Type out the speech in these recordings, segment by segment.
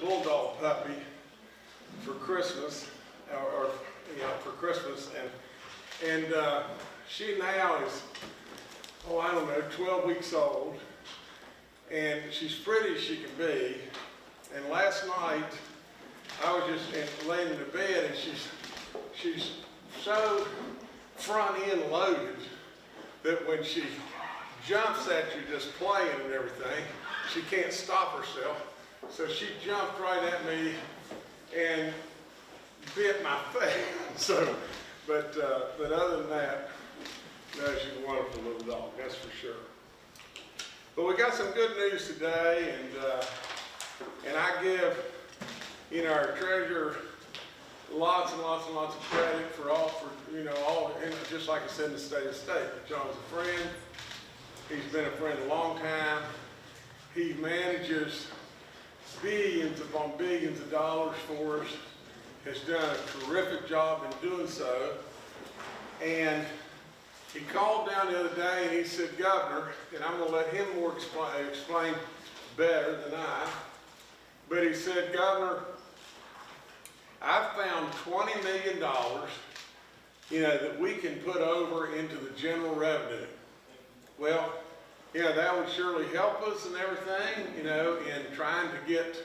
bulldog puppy for Christmas, or for Christmas, and she now is, oh, I don't know, 12 weeks old, and she's pretty as she can be. And last night, I was just laying in the bed, and she's so front end loaded that when she jumps at you just playing and everything, she can't stop herself. So she jumped right at me and bit my face. But other than that, no, she's a wonderful little dog, that's for sure. But we got some good news today, and I give, our treasurer lots and lots and lots of credit for all, and just like I said in the state. John's a friend. He's been a friend a long time. He manages billions upon billions of dollars for us, has done a terrific job in doing so. And he called down the other day and he said, Governor, and I'm going to let him explain better than I, but he said, Governor, I've found $20 million, that we can put over into the general revenue. Well, that would surely help us and everything, in trying to get,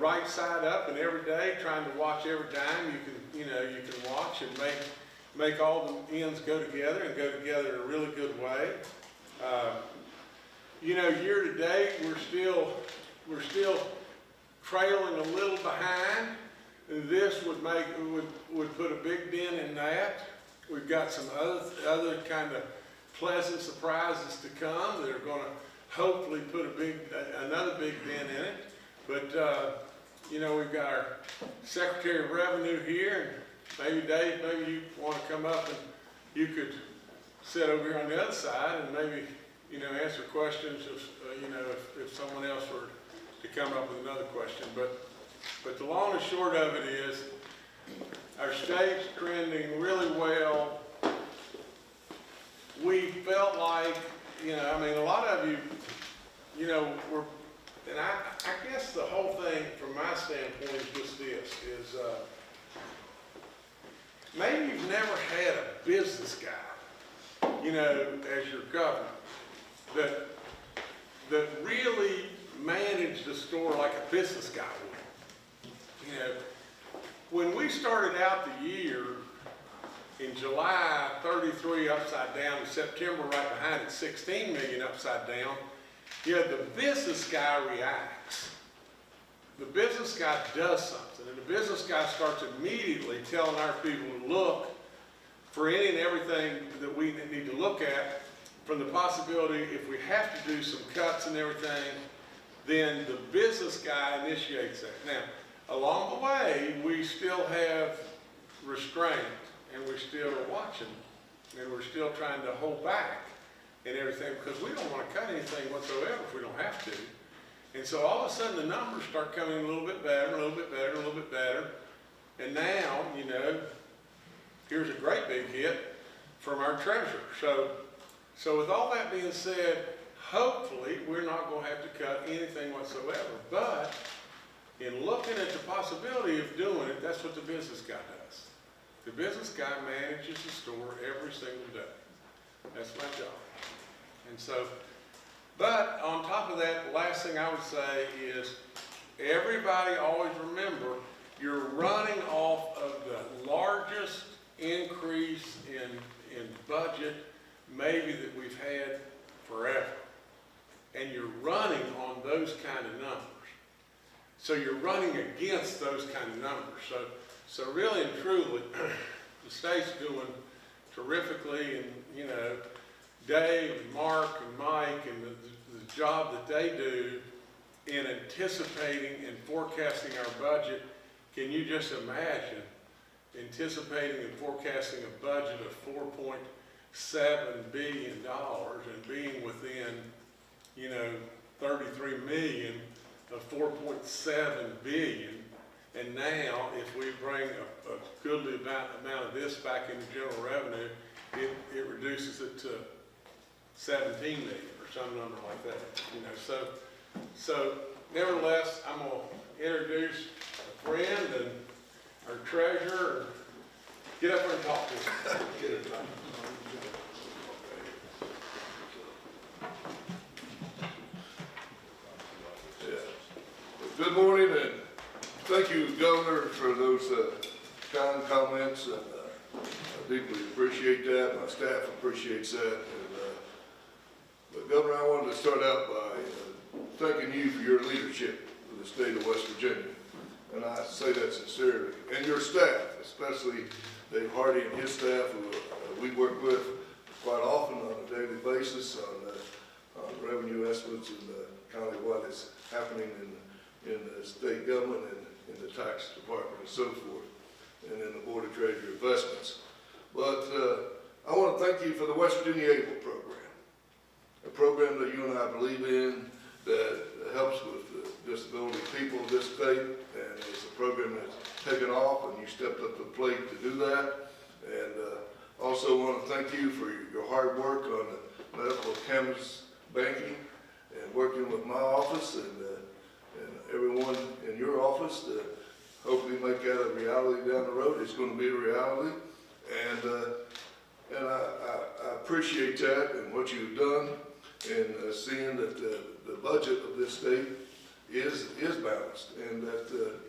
right side up, and every day trying to watch every dime you can watch and make all the ends go together and go together in a really good way. Year to date, we're still trailing a little behind. This would put a big dent in that. We've got some other kind of pleasant surprises to come that are going to hopefully put another big dent in it. But we've got our Secretary of Revenue here, and maybe Dave, maybe you want to come up and you could sit over here on the other side and maybe answer questions if someone else were to come up with another question. But the long and short of it is, our state's trending really well. We felt like, a lot of you, were, and I guess the whole thing from my standpoint is just this, is maybe you've never had a business guy, as your governor, that really managed the store like a business guy would. When we started out the year, in July, 33 upside down, in September right behind it, 16 million upside down, the business guy reacts. The business guy does something, and the business guy starts immediately telling our people to look for any and everything that we need to look at, from the possibility, if we have to do some cuts and everything, then the business guy initiates that. Now, along the way, we still have restraint, and we're still watching, and we're still trying to hold back and everything, because we don't want to cut anything whatsoever if we don't have to. And so all of a sudden the numbers start coming a little bit better, a little bit better, a little bit better. And now, here's a great big hit from our treasurer. So with all that being said, hopefully we're not going to have to cut anything whatsoever. But in looking at the possibility of doing it, that's what the business guy does. The business guy manages the store every single day. That's my job. And so, but on top of that, the last thing I would say is, everybody always remember, you're running off of the largest increase in budget maybe that we've had forever. And you're running on those kind of numbers. So you're running against those kind of numbers. So really and truly, the state's doing terrifically, and Dave and Mark and Mike and the job that they do in anticipating and forecasting our budget. Can you just imagine anticipating and forecasting a budget of $4.7 billion and being within, 33 million of 4.7 billion? And now, if we bring a goodly amount of this back into general revenue, it reduces it to 17 million or some number like that. So nevertheless, I'm gonna introduce a friend and our treasurer. Get up there and talk to us. Get it done. Good morning, and thank you, Governor, for those kind comments, and I deeply appreciate that. My staff appreciates that. And, but Governor, I wanted to start out by thanking you for your leadership for the state of West Virginia, and I say that sincerely. And your staff, especially Dave Hardy and his staff, who we work with quite often on a daily basis on revenue estimates and county what is happening in the state government and in the tax department and so forth, and in the Board of Treasury Investments. But I want to thank you for the West Virginia ABLE program, a program that you and I believe in that helps with the disability people of this state, and it's a program that's taken off, and you stepped up to the plate to do that. And also want to thank you for your hard work on the medical cannabis banking and working with my office and everyone in your office to hopefully make that a reality down the road. It's going to be a reality, and I appreciate that and what you've done, and seeing that the budget of this state is balanced, and that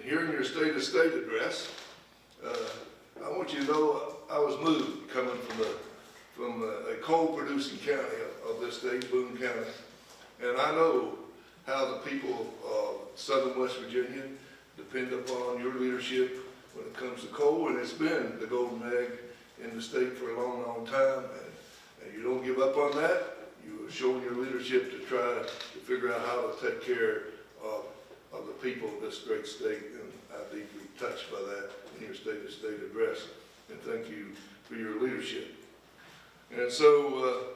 hearing your state of state address, I want you to know I was moved coming from a coal-producing county of this state, Boone County, and I know how the people of southern West Virginia depend upon your leadership when it comes to coal, and it's been the golden egg in the state for a long, long time, and you don't give up on that. You are showing your leadership to try to figure out how to take care of the people of this great state, and I'm deeply touched by that in your state of state address, and thank you for your leadership. And so,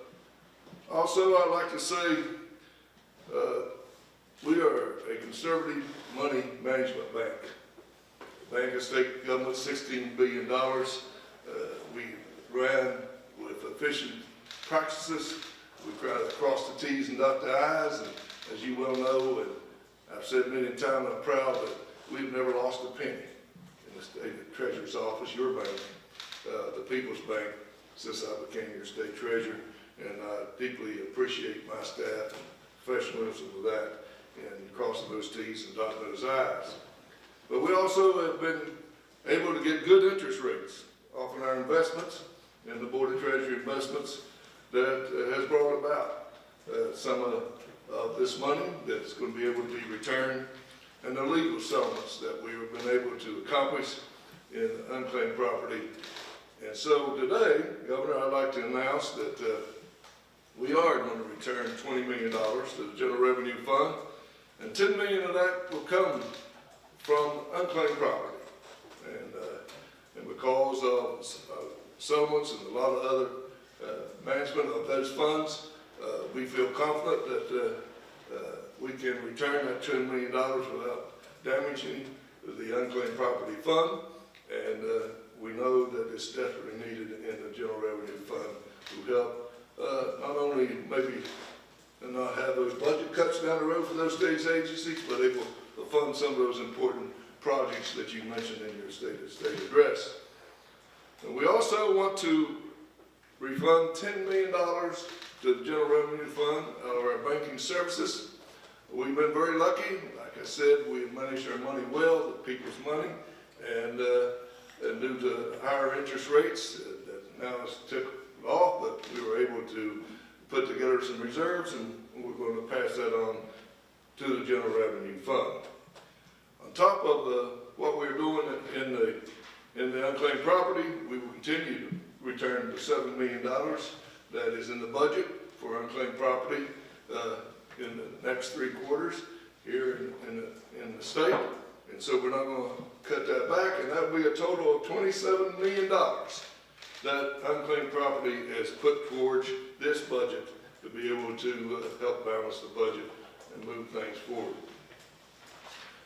also I'd like to say, we are a conservative money management bank. Bank of state government, $16 billion. We ran with efficient practices. We try to cross the T's and dot the I's, and as you well know, and I've said many times, I'm proud that we've never lost a penny in the state treasurer's office, your bank, the People's Bank, since I became your state treasurer, and I deeply appreciate my staff and professionalism with that, and crossing those T's and dotting those I's. But we also have been able to get good interest rates off of our investments in the Board of Treasury Investments that has brought about some of this money that's going to be able to be returned, and the legal settlements that we have been able to accomplish in unclaimed property. And so today, Governor, I'd like to announce that we are going to return $20 million to the General Revenue Fund, and $10 million of that will come from unclaimed property. And because of settlements and a lot of other management of those funds, we feel confident that we can return that $10 million without damaging the unclaimed property fund. And we know that it's desperately needed in the General Revenue Fund to help not only maybe not have those budget cuts down the road for those state agencies, but able to fund some of those important projects that you mentioned in your state address. And we also want to refund $10 million to the General Revenue Fund out of our banking services. We've been very lucky. Like I said, we've managed our money well, the people's money, and due to higher interest rates, that now it's took off, but we were able to put together some reserves, and we're going to pass that on to the General Revenue Fund. On top of what we're doing in the unclaimed property, we will continue to return the $7 million that is in the budget for unclaimed property in the next 3 quarters here in the state. And so we're not going to cut that back, and that will be a total of $27 million that unclaimed property has put towards this budget to be able to help balance the budget and move things forward.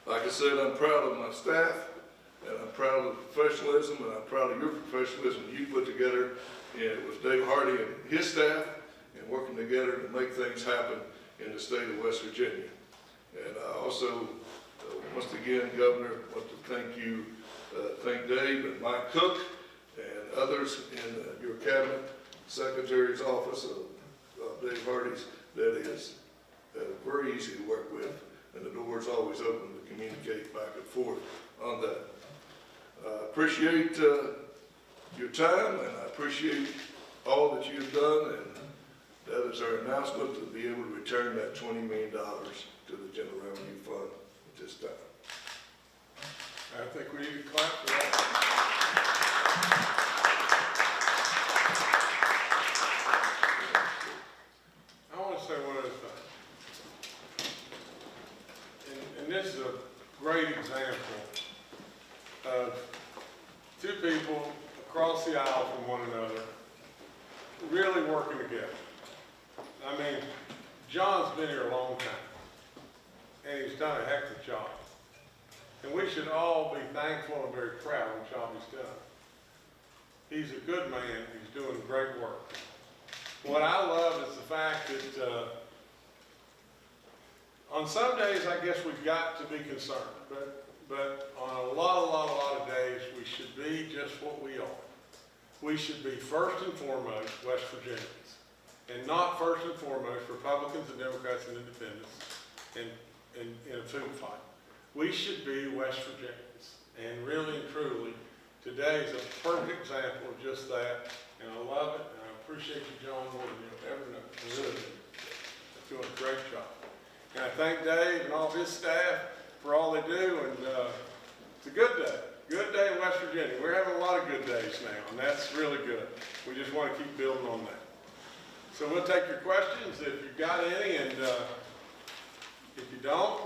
Like I said, I'm proud of my staff, and I'm proud of the professionalism, and I'm proud of your professionalism you put together with Dave Hardy and his staff, and working together to make things happen in the state of West Virginia. And I also once again, Governor, I want to thank Dave and Mike Cook and others in your cabinet, Secretary's office of Dave Hardy's. That is very easy to work with, and the door's always open to communicate back and forth on that. Appreciate your time, and I appreciate all that you've done, and that is our announcement to be able to return that $20 million to the General Revenue Fund at this time. I think we need to clap for that. I want to say one other thing. And this is a great example of two people across the aisle from one another really working together. I mean, John's been here a long time, and he's done a heck of a job. And we should all be thankful and very proud of the job he's done. He's a good man. He's doing great work. What I love is the fact that on some days, I guess we've got to be concerned, but on a lot of days, we should be just what we are. We should be first and foremost West Virginians, and not first and foremost Republicans and Democrats and Independents in a food fight. We should be West Virginians, and really and truly, today is a perfect example of just that, and I love it, and I appreciate you, John, more than you'll ever know. I really do. You're doing a great job. And I thank Dave and all of his staff for all they do, and it's a good day. Good day in West Virginia. We're having a lot of good days now, and that's really good. We just want to keep building on that. So we'll take your questions if you've got any, and if you don't,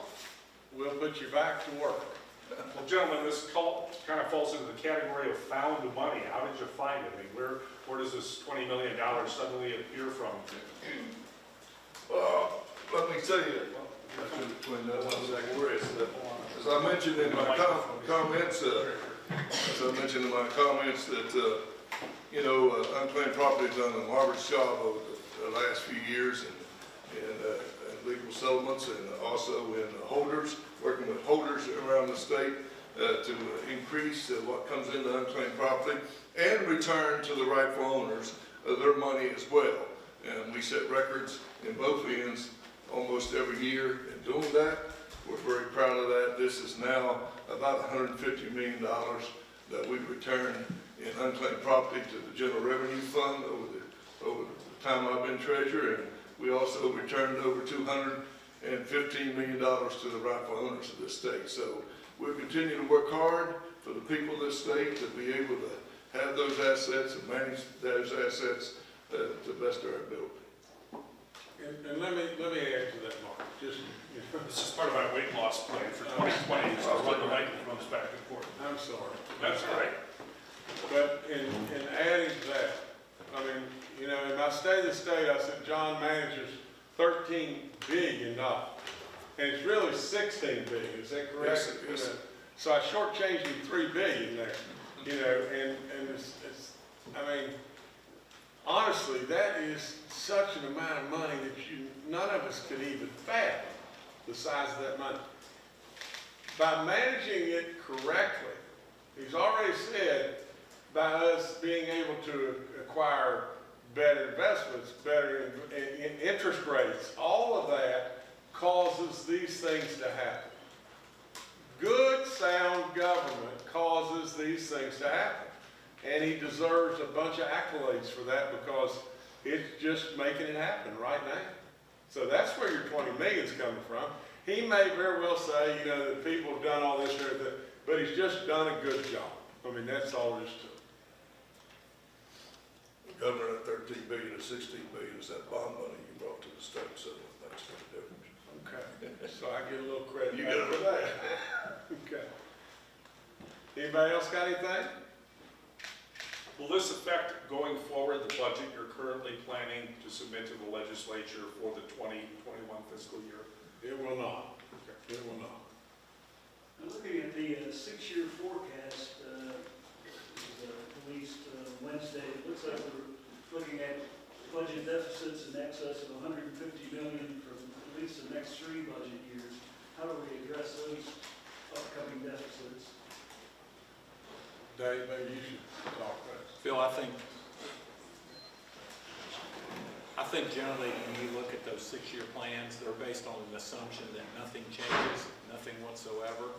we'll put you back to work. Well, gentlemen, this kind of falls into the category of found money. How did you find it? I mean, where does this $20 million suddenly appear from? Let me tell you, as I mentioned in my comments, that unclaimed property has done a marvelous job over the last few years in legal settlements, and also in holders, working with holders around the state to increase what comes into unclaimed property and return to the rightful owners their money as well. And we set records in both ends almost every year in doing that. We're very proud of that. This is now about $150 million that we've returned in unclaimed property to the General Revenue Fund over the time I've been treasurer, and we also returned over $215 million to the rightful owners of this state. So we'll continue to work hard for the people of this state to be able to have those assets and manage those assets to the best of our ability. And let me add to that, Mark. Just, This is part of my weight loss plan for 2020, so I'll run the microphones back and forth. I'm sorry. That's all right. But in adding to that, I mean, in my State of the State, I said John manages $13 billion. And it's really $16 billion, is that correct? Yes. So I shortchanged him $3 billion there, and it's, I mean, honestly, that is such an amount of money that none of us could even fathom the size of that money. By managing it correctly, he's already said, by us being able to acquire better investments, better interest rates, all of that causes these things to happen. Good, sound government causes these things to happen. And he deserves a bunch of accolades for that, because it's just making it happen right now. So that's where your 20 million is coming from. He may very well say, that people have done all this and everything, but he's just done a good job. I mean, that's all there is to it. Governor, that $13 billion to $16 billion is that bond money you brought to the state, so that's the difference. Okay, so I get a little credit You back got for it. that. Okay. Anybody else got anything? Will this affect, going forward, the budget you're currently planning to submit to the legislature for the 2021 fiscal year? It will not. It will not. I'm looking at the 6-year forecast, released Wednesday. It looks like we're looking at budget deficits in excess of $150 million for at least the next 3 budget years. How do we address those Dave, maybe you should talk about it. Phil, I think generally when you look at those 6-year plans, they're based on an assumption that nothing changes, nothing whatsoever.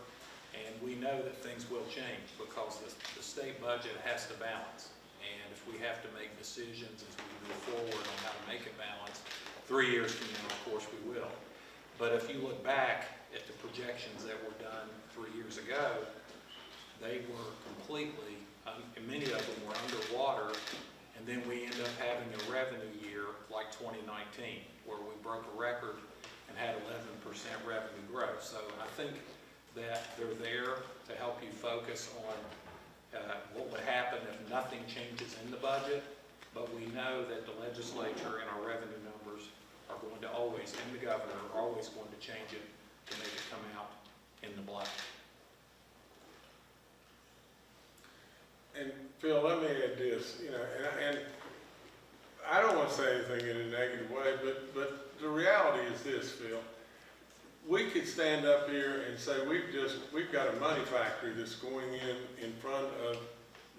And we know that things will change because the state budget has to balance. And if we have to make decisions as we move forward on how to make it balance, 3 years from now, of course, we will. But if you look back at the projections that were done 3 years ago, they were completely, and many of them were underwater. And then we end up having a revenue year like 2019, where we broke a record and had 11% revenue growth. So I think that they're there to help you focus on what would happen if nothing changes in the budget. But we know that the legislature and our revenue numbers are going to always, and the governor are always going to change it to make it come out in the black. And Phil, let me add this, and I don't want to say anything in a negative way, but the reality is this, Phil. We could stand up here and say we've got a money factory that's going in front of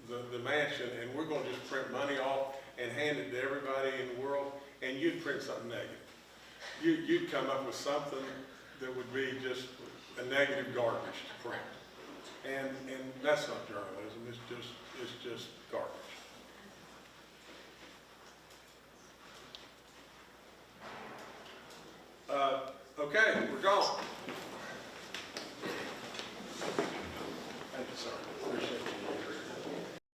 the mansion, and we're going to just print money off and hand it to everybody in the world, and you'd print something negative. You'd come up with something that would be just a negative garbage to print. And that's not journalism, it's just garbage. Okay, we're gone.